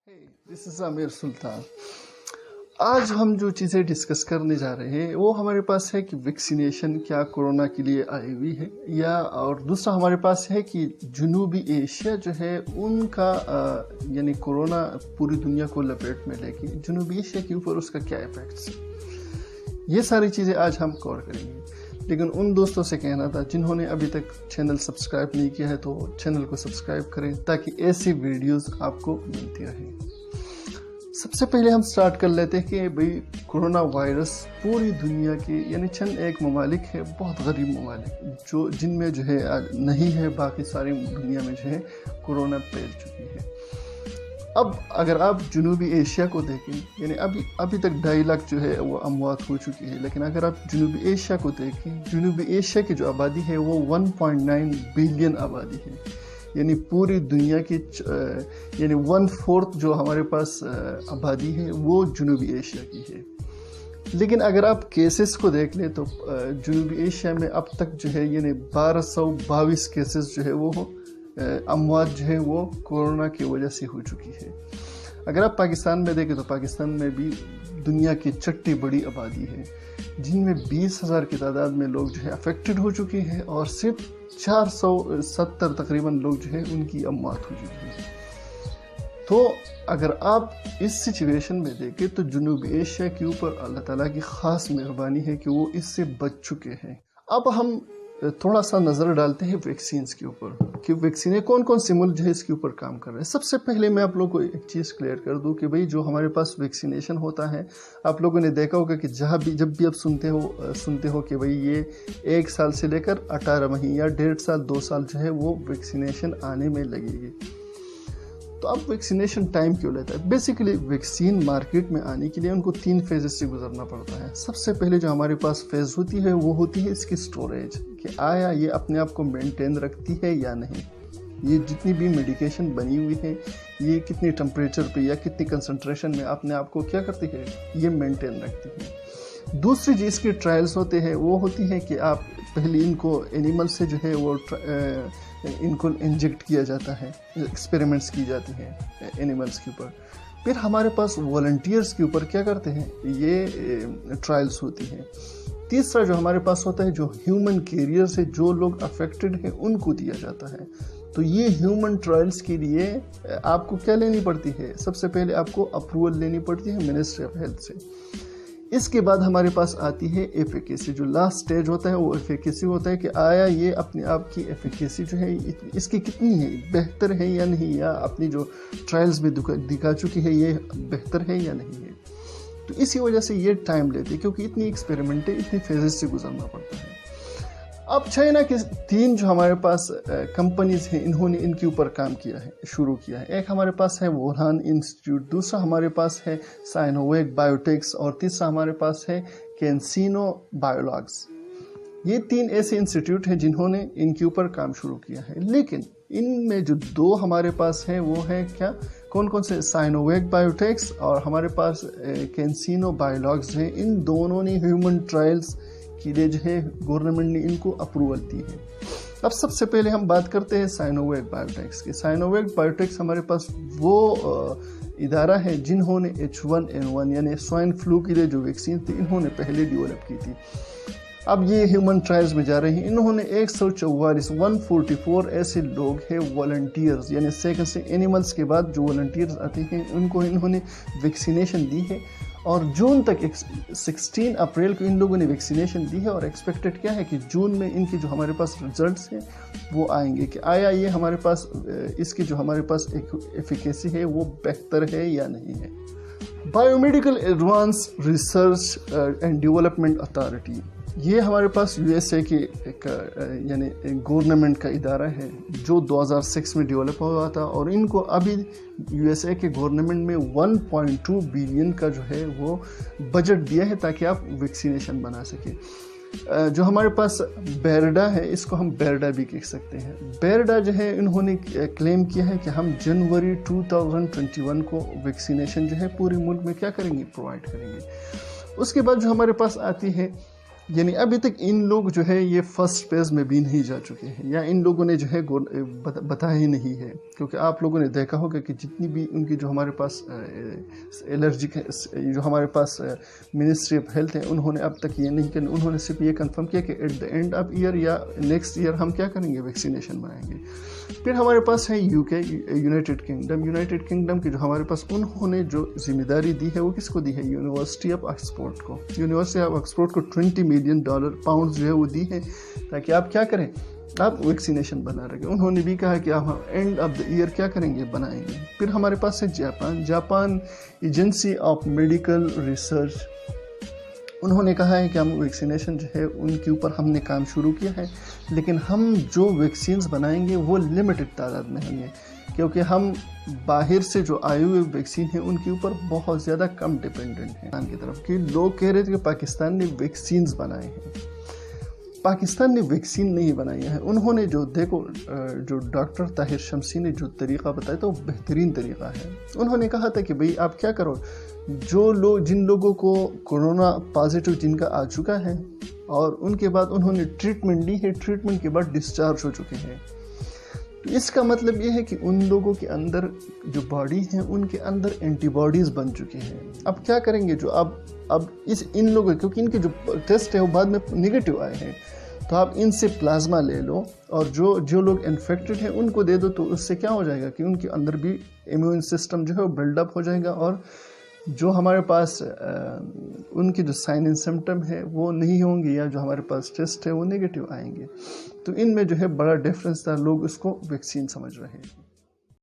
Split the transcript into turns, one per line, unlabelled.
This is Aamir सुल्तान। आज हम जो चीज़ें डिस्कस करने जा रहे हैं वो हमारे पास है कि वैक्सीनेशन क्या कोरोना के लिए आई हुई है, या और दूसरा हमारे पास है कि जनूबी एशिया जो है उनका यानी कोरोना पूरी दुनिया को लपेट में लेके जनूबी एशिया के ऊपर उसका क्या इफेक्ट्स है। ये सारी चीज़ें आज हम कवर करेंगे, लेकिन उन दोस्तों से कहना था जिन्होंने अभी तक चैनल सब्सक्राइब नहीं किया है तो चैनल को सब्सक्राइब करें ताकि ऐसी वीडियोस आपको मिलती रहें। सबसे पहले हम स्टार्ट कर लेते हैं कि भाई कोरोना वायरस पूरी दुनिया के यानी चंद एक ममालिक है, बहुत गरीब ममालिक जो जिनमें जो है नहीं है, बाकी सारी दुनिया में जो है कोरोना फैल चुकी है। अब अगर आप जनूबी एशिया को देखें, यानी अभी तक 2.5 लाख जो है वो अमवात हो चुकी है, लेकिन अगर आप जनूबी एशिया को देखें, जनूबी एशिया की जो आबादी है वो 1.9 बिलियन आबादी है, यानी पूरी दुनिया की यानी 1/4 जो हमारे पास आबादी है वो जनूबी एशिया की है। लेकिन अगर आप केसेस को देख लें तो जनूबी एशिया में अब तक जो है यानी 1222 केसेस जो है वो अमवात जो है वो कोरोना की वजह से हो चुकी है। अगर आप पाकिस्तान में देखें तो पाकिस्तान में भी दुनिया की छठी बड़ी आबादी है, जिनमें 20,000 की तादाद में लोग जो है अफेक्टेड हो चुके हैं और सिर्फ 470 तकरीबन लोग जो है उनकी अमवात हो चुकी है। तो अगर आप इस सिचुएशन में देखें तो जनूबी एशिया के ऊपर अल्लाह ताला की ख़ास मेहरबानी है कि वो इससे बच चुके हैं। अब हम थोड़ा सा नज़र डालते हैं वैक्सीन्स के ऊपर कि वैक्सीनें कौन कौन से मुल्क जो है इसके ऊपर काम कर रहे हैं। सबसे पहले मैं आप लोगों को एक चीज़ क्लियर कर दूं कि भाई जो हमारे पास वैक्सीनेशन होता है, आप लोगों ने देखा होगा कि जब भी आप सुनते हो कि भाई ये 1 साल से लेकर 18 महीने या 1.5 साल 2 साल जो है वो वैक्सीनेशन आने में लगेगी। तो अब वैक्सीनेशन टाइम क्यों लेता है? बेसिकली वैक्सीन मार्केट में आने के लिए उनको 3 फेजेस से गुजरना पड़ता है। सबसे पहले जो हमारे पास फेज होती है वो होती है इसकी स्टोरेज, कि आया ये अपने आप को मेंटेन रखती है या नहीं, ये जितनी भी मेडिकेशन बनी हुई है ये कितनी टेम्परेचर पे या कितनी कंसंट्रेशन में अपने आप को क्या करती है, ये मेंटेन रखती है। दूसरी चीज़ की ट्रायल्स होते हैं वो होती है कि आप पहले इनको एनिमल से जो है वो इनको इंजेक्ट किया जाता है, एक्सपेरिमेंट्स की जाती हैं एनिमल्स के ऊपर। फिर हमारे पास वॉलंटियर्स के ऊपर क्या करते हैं, ये ट्रायल्स होती हैं। तीसरा जो हमारे पास होता है जो ह्यूमन कैरियर से जो लोग अफेक्टेड हैं उनको दिया जाता है। तो ये ह्यूमन ट्रायल्स के लिए आपको क्या लेनी पड़ती है, सबसे पहले आपको अप्रूवल लेनी पड़ती है मिनिस्ट्री ऑफ हेल्थ से। इसके बाद हमारे पास आती है एफिकेसी, जो लास्ट स्टेज होता है वो एफिकेसी होता है कि आया ये अपने आप की एफिकेसी जो है इसकी कितनी है, बेहतर है या नहीं, या अपनी जो ट्रायल्स में दिखा चुकी है ये बेहतर है या नहीं है। तो इसी वजह से ये टाइम लेती है क्योंकि इतनी एक्सपेरिमेंट है, इतनी फेजेस से गुजरना पड़ता है। अब चाइना के 3 जो हमारे पास कंपनीज हैं इन्होंने इनके ऊपर काम किया है, शुरू किया है। एक हमारे पास है वुहान इंस्टीट्यूट, दूसरा हमारे पास है साइनोवेक बायोटेक्स और तीसरा हमारे पास है कैंसिनो बायोलॉग्स। ये 3 ऐसे इंस्टीट्यूट हैं जिन्होंने इनके ऊपर काम शुरू किया है। लेकिन इनमें जो 2 हमारे पास हैं वो है क्या, कौन कौन से, साइनोवेक बायोटेक्स और हमारे पास कैंसिनो बायोलॉग्स हैं। इन दोनों ने ह्यूमन ट्रायल्स के लिए जो है गवर्नमेंट ने इनको अप्रूवल दी है। अब सबसे पहले हम बात करते हैं साइनोवेक बायोटेक्स की। साइनोवेक बायोटेक्स हमारे पास वो इदारा है जिन्होंने H1N1 यानी स्वाइन फ्लू के लिए जो वैक्सीन थी इन्होंने पहले डेवलप की थी। अब ये ह्यूमन ट्रायल्स में जा रही हैं। इन्होंने 144 ऐसे लोग हैं वॉलंटियर्स, यानी सेकंड से एनिमल्स के बाद जो वॉलंटियर्स आते हैं उनको इन्होंने वैक्सीनेशन दी है और जून तक 16 अप्रैल को इन लोगों ने वैक्सीनेशन दी है। और एक्सपेक्टेड क्या है कि जून में इनके जो हमारे पास रिजल्ट्स हैं वो आएंगे कि आया ये हमारे पास इसकी जो हमारे पास एफिकेसी है वो बेहतर है या नहीं है। Biomedical advance research and development authority, ये हमारे पास यूएसए के एक यानी गवर्नमेंट का इदारा है जो 2006 में डेवलप हुआ था और इनको अभी यूएसए के गवर्नमेंट में 1.2 बिलियन का जो है वो बजट दिया है ताकि आप वैक्सीनेशन बना सकें। जो हमारे पास बेरडा है, इसको हम बेरडा भी कह सकते हैं। बेरडा जो है इन्होंने क्लेम किया है कि हम जनवरी 2021 को वैक्सीनेशन जो है पूरे मुल्क में क्या करेंगे, प्रोवाइड करेंगे। उसके बाद जो हमारे पास आती है یعنی ابھی تک ان لوگ جو ہے یہ فرسٹ فیز میں بھی نہیں جا چکے ہیں، یا ان لوگوں نے جو ہے بتایا ہی نہیں ہے، کیونکہ آپ لوگوں نے دیکھا ہوگا کہ جتنی بھی ان کی جو ہمارے پاس الرجک جو ہمارے پاس منسٹری آف ہیلتھ ہے، انہوں نے اب تک یہ نہیں کرنا، انہوں نے صرف یہ کنفرم کیا کہ at the end of year یا نیکسٹ ایئر ہم کیا کریں گے، ویکسینیشن بنائیں گے۔ پھر ہمارے پاس ہے یو کے، یونائٹڈ کنگڈم کی جو ہمارے پاس انہوں نے جو ذمہ داری دی ہے وہ کس کو دی ہے، یونیورسٹی آف آکسفورڈ کو۔ یونیورسٹی آف آکسفورڈ کو $20 ملین پاؤنڈ جو ہے وہ دی ہے تاکہ آپ کیا کریں، آپ ویکسینیشن بنا رکھیں۔ انہوں نے بھی کہا کہ آپ اینڈ آف دا ایئر کیا کریں گے، بنائیں گے۔ پھر ہمارے پاس ہے Japan agency of medical research, انہوں نے کہا ہے کہ ہم ویکسینیشن جو ہے ان کے اوپر ہم نے کام شروع کیا ہے، لیکن ہم جو ویکسینز بنائیں گے وہ لمیٹڈ تعداد میں ہوں گے، کیونکہ ہم باہر سے جو آئے ہوئے ویکسین ہیں ان کے اوپر بہت زیادہ کم ڈیپینڈنٹ ہیں کی طرف کہ لوگ کہہ رہے تھے کہ پاکستان نے ویکسینز بنائے ہیں۔ پاکستان نے ویکسین نہیں بنائی ہے، انہوں نے جو دیکھو جو ڈاکٹر طاہر شمسی نے جو طریقہ بتایا تو وہ بہترین طریقہ ہے۔ انہوں نے کہا تھا کہ بھئی آپ کیا کرو، جن لوگوں کو کورونا پازیٹیو جن کا آ چکا ہے اور ان کے بعد انہوں نے ٹریٹمنٹ لی ہے، ٹریٹمنٹ کے بعد ڈسچارج ہو چکے ہیں، تو اس کا مطلب یہ ہے کہ ان لوگوں کے اندر جو باڈی ہیں ان کے اندر اینٹی باڈیز بن چکی ہیں۔ اب کیا کریں گے، جو اب ان لوگوں، کیونکہ ان کے جو ٹیسٹ ہے وہ بعد میں نگیٹو آئے ہیں، تو آپ ان سے پلازما لے لو اور جو لوگ انفیکٹڈ ہیں ان کو دے دو، تو اس سے کیا ہو جائے گا کہ ان کے اندر بھی امیون سسٹم جو ہے وہ بلڈ اپ ہو جائے گا، اور جو ہمارے پاس ان کے جو سائن اینڈ سمٹم ہے وہ نہیں ہوں گے، یا جو ہمارے پاس ٹیسٹ ہے وہ نگیٹو آئیں گے۔ تو ان میں جو ہے بڑا ڈیفرنس تھا، لوگ اس کو ویکسین سمجھ رہے ہیں۔